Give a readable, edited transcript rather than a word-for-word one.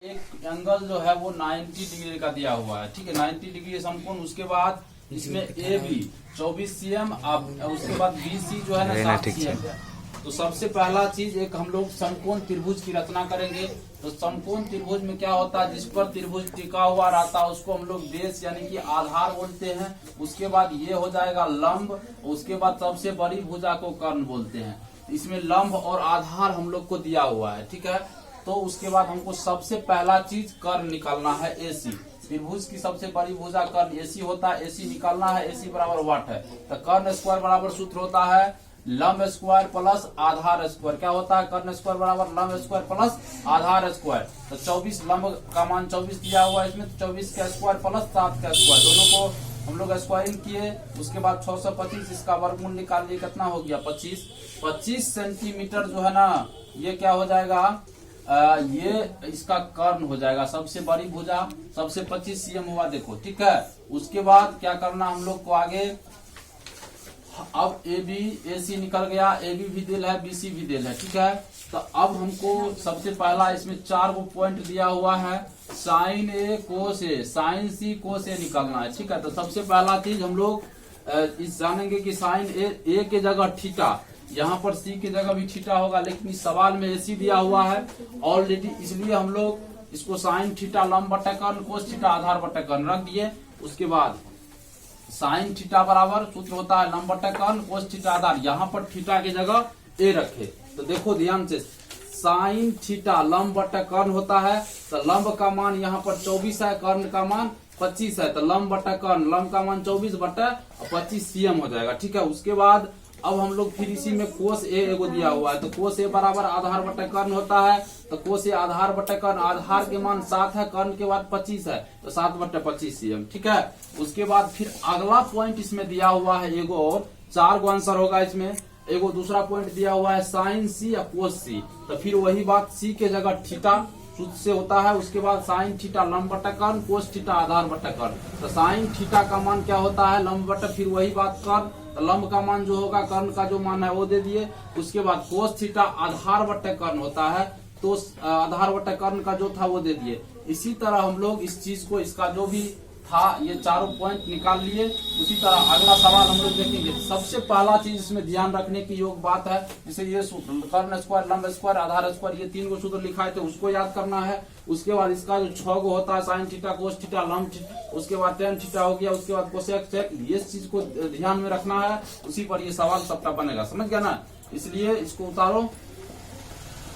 एक एंगल जो है वो 90 डिग्री का दिया हुआ है, ठीक है, 90 डिग्री समकोण। उसके बाद इसमें ए बी 24 cm, उसके बाद बी सी जो है ना 7 cm है। तो सबसे पहला चीज एक हम लोग समकोण त्रिभुज की रचना करेंगे। तो समकोण त्रिभुज में क्या होता है, जिस पर त्रिभुज टिका हुआ रहता है उसको हम लोग बेस यानी कि आधार बोलते हैं। उसके बाद ये हो जाएगा लंब, उसके बाद सबसे बड़ी भुजा को कर्ण बोलते हैं। इसमें लंब और आधार हम लोग को दिया हुआ है, ठीक है। तो उसके बाद हमको सबसे पहला चीज कर्ण निकालना है, एसी। त्रिभुज की सबसे बड़ी भुजा कर्ण एसी होता है, एसी निकालना है, एसी बराबर वाट है। तो कर्ण स्क्वायर बराबर सूत्र होता है लंब स्क्वायर प्लस आधार स्क्वायर। क्या होता है, कर्ण स्क्वायर बराबर लंब स्क्वायर प्लस आधार स्क्वायर। तो 24 लंब का मान 24 दिया हुआ है इसमें, तो 24 का स्क्वायर प्लस 7 का स्क्वायर, दोनों को हम लोग स्क्वायरिंग किए। उसके बाद 625 इसका वर्गमूल निकाल लिए, कितना हो गया 25 सेंटीमीटर जो है ना, ये क्या हो जाएगा, ये इसका कर्ण हो जाएगा, सबसे बड़ी भुजा, सबसे 25 cm हुआ, देखो, ठीक है। उसके बाद क्या करना हम लोग को आगे, अब ए बी ए सी निकल गया, ए बी भी दिल है, बी सी भी दिल है, ठीक है। तो अब हमको सबसे पहला इसमें 4 को पॉइंट दिया हुआ है, साइन ए कोस ए, साइन सी कोस ए निकालना है, ठीक है। तो सबसे पहला चीज हम लोग इस जानेंगे कि साइन ए के जगह थीटा, यहाँ पर सी की जगह भी थीटा होगा, लेकिन इस सवाल में एसी दिया हुआ है ऑलरेडी, इसलिए हम लोग इसको साइन थीटा लंब बटा कर्ण कोस थीटा आधार बटा कर्ण रख दिए। उसके बाद साइन थीटा बराबर सूत्र होता है लंब बटा कर्ण कोस थीटा आधार, यहाँ पर थीटा की जगह ए रखे। तो देखो ध्यान से, साइन थीटा लंब बटा कर्ण होता है, तो लंब का मान यहाँ पर 24 है, कर्ण का मान 25 है, तो लंब बटा कर्ण, लंब का मान 24 बटा 25 cm हो जाएगा, ठीक है। उसके बाद अब हम लोग फिर इसी में कोस ए एगो दिया हुआ है, तो कोस ए बराबर आधार बटा कर्ण होता है। तो कोस ए आधार बटा कर्ण, आधार के मान 7 है, कर्ण के बाद 25 है, तो 7 बटा 25 cm, ठीक है। उसके बाद फिर अगला पॉइंट इसमें दिया हुआ है एगो, और 4 गो आंसर होगा इसमें। एगो दूसरा पॉइंट दिया हुआ है साइन सी या कोस सी, तो फिर वही बात, सी के जगह थीटा सूत्र से होता है। उसके बाद साइन थीटा लंब बटा कर्ण कोस थीटा आधार बटा कर्ण। तो साइन थीटा का मान क्या होता है, लंब बटा, फिर वही बात कर्ण, तो लंब का मान जो होगा, कर्ण का जो मान है वो दे दिए। उसके बाद कोस थीटा आधार बटा कर्ण होता है, तो आधार बटा कर्ण का जो था वो दे दिए। इसी तरह हम लोग इस चीज को, इसका जो भी था, ये चारों पॉइंट निकाल लिए। उसी तरह अगला सवाल हम लोग देखेंगे। सबसे पहला चीज इसमें ध्यान रखने की योग बात है, जैसे ये सूत्र कर्ण स्क्वायर लंब स्क्वायर आधार स्क्वायर, ये 3 को सूत्र लिखाए थे, उसको याद करना है। उसके बाद इसका जो 6 को होता है, साइन थीटा कोस थीटा लंब, उसके बाद टेन थीटा हो गया, उसके बाद कोसेक सेक, ये चीज को ध्यान में रखना है। उसी पर ये सवाल सबका बनेगा, समझ गया ना। इसलिए इसको उतारो।